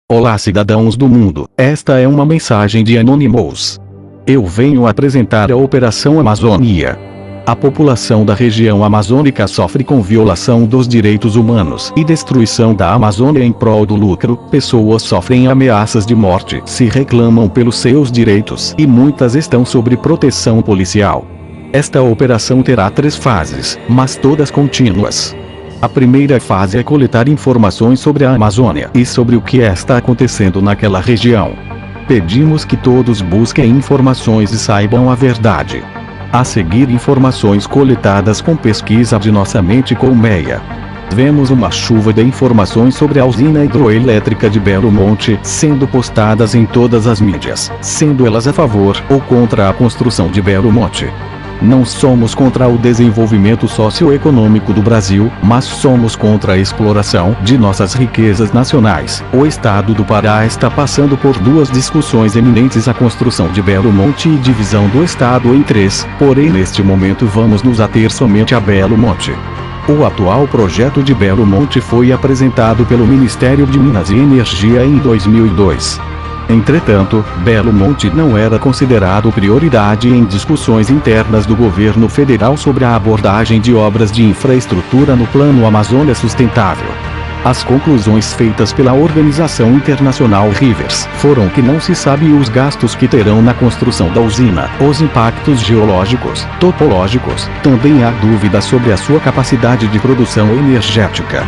Olá, cidadãos do mundo, esta é uma mensagem de Anonymous. Eu venho apresentar a Operação Amazônia. A população da região amazônica sofre com violação dos direitos humanos e destruição da Amazônia em prol do lucro. Pessoas sofrem ameaças de morte, se reclamam pelos seus direitos e muitas estão sob proteção policial. Esta operação terá 3 fases, mas todas contínuas. A primeira fase é coletar informações sobre a Amazônia e sobre o que está acontecendo naquela região. Pedimos que todos busquem informações e saibam a verdade. A seguir, informações coletadas com pesquisa de nossa mente colmeia. Vemos uma chuva de informações sobre a usina hidroelétrica de Belo Monte sendo postadas em todas as mídias, sendo elas a favor ou contra a construção de Belo Monte. Não somos contra o desenvolvimento socioeconômico do Brasil, mas somos contra a exploração de nossas riquezas nacionais. O estado do Pará está passando por 2 discussões eminentes: a construção de Belo Monte e divisão do estado em 3, porém neste momento vamos nos ater somente a Belo Monte. O atual projeto de Belo Monte foi apresentado pelo Ministério de Minas e Energia em 2002. Entretanto, Belo Monte não era considerado prioridade em discussões internas do governo federal sobre a abordagem de obras de infraestrutura no Plano Amazônia Sustentável. As conclusões feitas pela organização internacional Rivers foram que não se sabe os gastos que terão na construção da usina, os impactos geológicos, topológicos, também há dúvida sobre a sua capacidade de produção energética.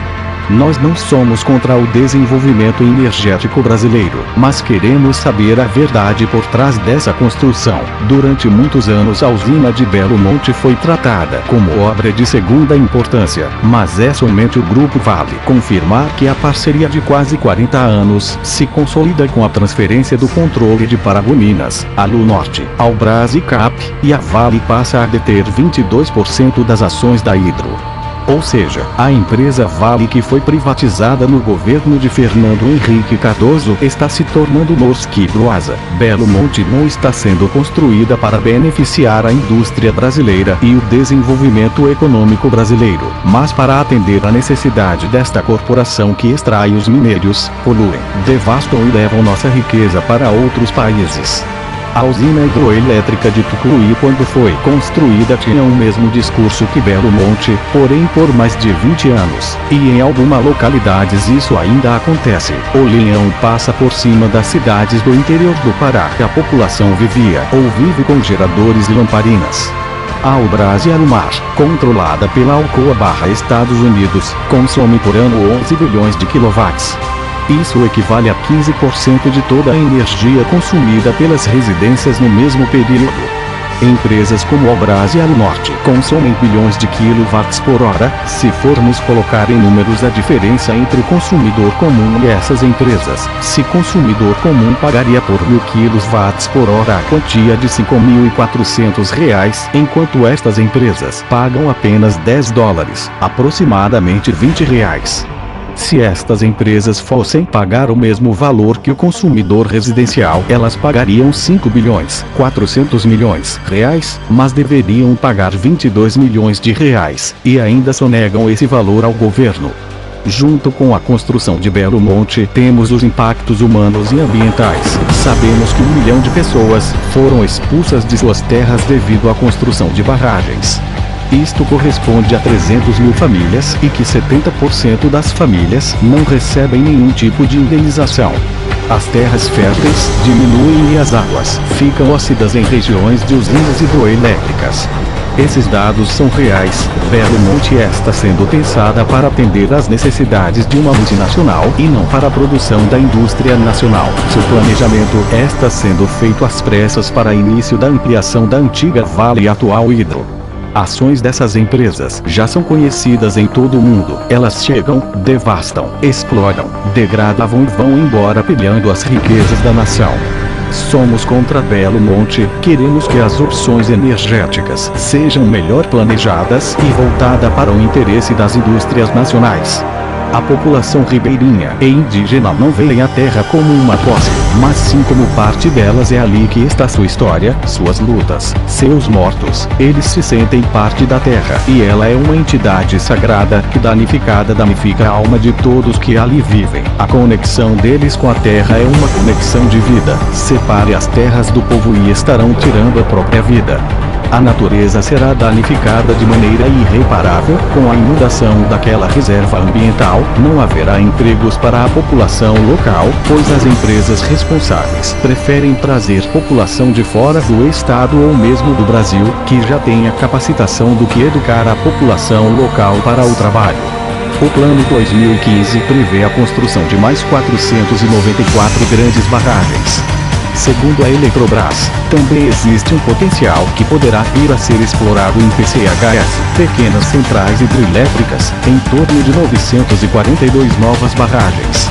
Nós não somos contra o desenvolvimento energético brasileiro, mas queremos saber a verdade por trás dessa construção. Durante muitos anos a usina de Belo Monte foi tratada como obra de segunda importância, mas é somente o Grupo Vale confirmar que a parceria de quase 40 anos se consolida com a transferência do controle de Paragominas, a Lunorte, ao Brasicap, e a Vale passa a deter 22% das ações da Hidro. Ou seja, a empresa Vale, que foi privatizada no governo de Fernando Henrique Cardoso, está se tornando Norsk Broasa. Belo Monte não está sendo construída para beneficiar a indústria brasileira e o desenvolvimento econômico brasileiro, mas para atender a necessidade desta corporação que extrai os minérios, poluem, devastam e levam nossa riqueza para outros países. A usina hidroelétrica de Tucuruí, quando foi construída, tinha o mesmo discurso que Belo Monte, porém por mais de 20 anos, e em algumas localidades isso ainda acontece. O leão passa por cima das cidades do interior do Pará que a população vivia ou vive com geradores e lamparinas. A Albras Alumar, controlada pela Alcoa/Estados Unidos, consome por ano 11 bilhões de quilowatts. Isso equivale a 15% de toda a energia consumida pelas residências no mesmo período. Empresas como Albras e Alunorte consomem bilhões de quilowatts por hora. Se formos colocar em números a diferença entre o consumidor comum e essas empresas, se consumidor comum pagaria por 1000 quilowatts por hora a quantia de R$5.400, enquanto estas empresas pagam apenas $10, aproximadamente R$20. Se estas empresas fossem pagar o mesmo valor que o consumidor residencial, elas pagariam 5 bilhões, 400 milhões reais, mas deveriam pagar 22 milhões de reais, e ainda sonegam esse valor ao governo. Junto com a construção de Belo Monte, temos os impactos humanos e ambientais. Sabemos que 1 milhão de pessoas foram expulsas de suas terras devido à construção de barragens. Isto corresponde a 300 mil famílias e que 70% das famílias não recebem nenhum tipo de indenização. As terras férteis diminuem e as águas ficam ácidas em regiões de usinas hidroelétricas. Esses dados são reais. Belo Monte está sendo pensada para atender às necessidades de uma multinacional e não para a produção da indústria nacional. Seu planejamento está sendo feito às pressas para início da ampliação da antiga Vale e atual Hidro. Ações dessas empresas já são conhecidas em todo o mundo. Elas chegam, devastam, exploram, degradam e vão embora pilhando as riquezas da nação. Somos contra Belo Monte, queremos que as opções energéticas sejam melhor planejadas e voltadas para o interesse das indústrias nacionais. A população ribeirinha e indígena não veem a terra como uma posse, mas sim como parte delas. É ali que está sua história, suas lutas, seus mortos. Eles se sentem parte da terra e ela é uma entidade sagrada que danifica a alma de todos que ali vivem. A conexão deles com a terra é uma conexão de vida. Separe as terras do povo e estarão tirando a própria vida. A natureza será danificada de maneira irreparável. Com a inundação daquela reserva ambiental, não haverá empregos para a população local, pois as empresas responsáveis preferem trazer população de fora do estado ou mesmo do Brasil, que já tem a capacitação do que educar a população local para o trabalho. O Plano 2015 prevê a construção de mais 494 grandes barragens. Segundo a Eletrobras, também existe um potencial que poderá vir a ser explorado em PCHs, pequenas centrais hidrelétricas, em torno de 942 novas barragens.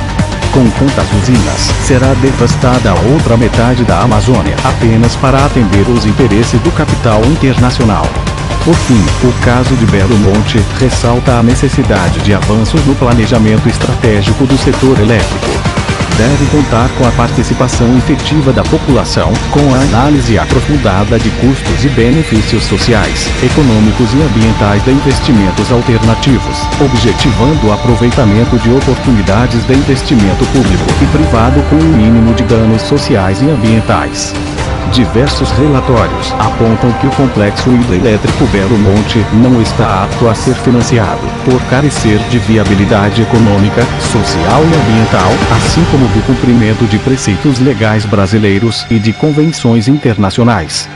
Com tantas usinas, será devastada a outra metade da Amazônia apenas para atender os interesses do capital internacional. Por fim, o caso de Belo Monte ressalta a necessidade de avanços no planejamento estratégico do setor elétrico. Deve contar com a participação efetiva da população, com a análise aprofundada de custos e benefícios sociais, econômicos e ambientais de investimentos alternativos, objetivando o aproveitamento de oportunidades de investimento público e privado com um mínimo de danos sociais e ambientais. Diversos relatórios apontam que o complexo hidrelétrico Belo Monte não está apto a ser financiado, por carecer de viabilidade econômica, social e ambiental, assim como do cumprimento de preceitos legais brasileiros e de convenções internacionais.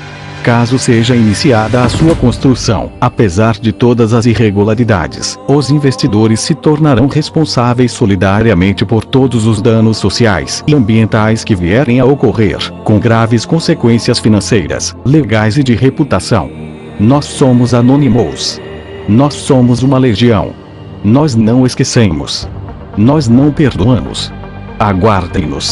Caso seja iniciada a sua construção, apesar de todas as irregularidades, os investidores se tornarão responsáveis solidariamente por todos os danos sociais e ambientais que vierem a ocorrer, com graves consequências financeiras, legais e de reputação. Nós somos Anonymous. Nós somos uma legião. Nós não esquecemos. Nós não perdoamos. Aguardem-nos.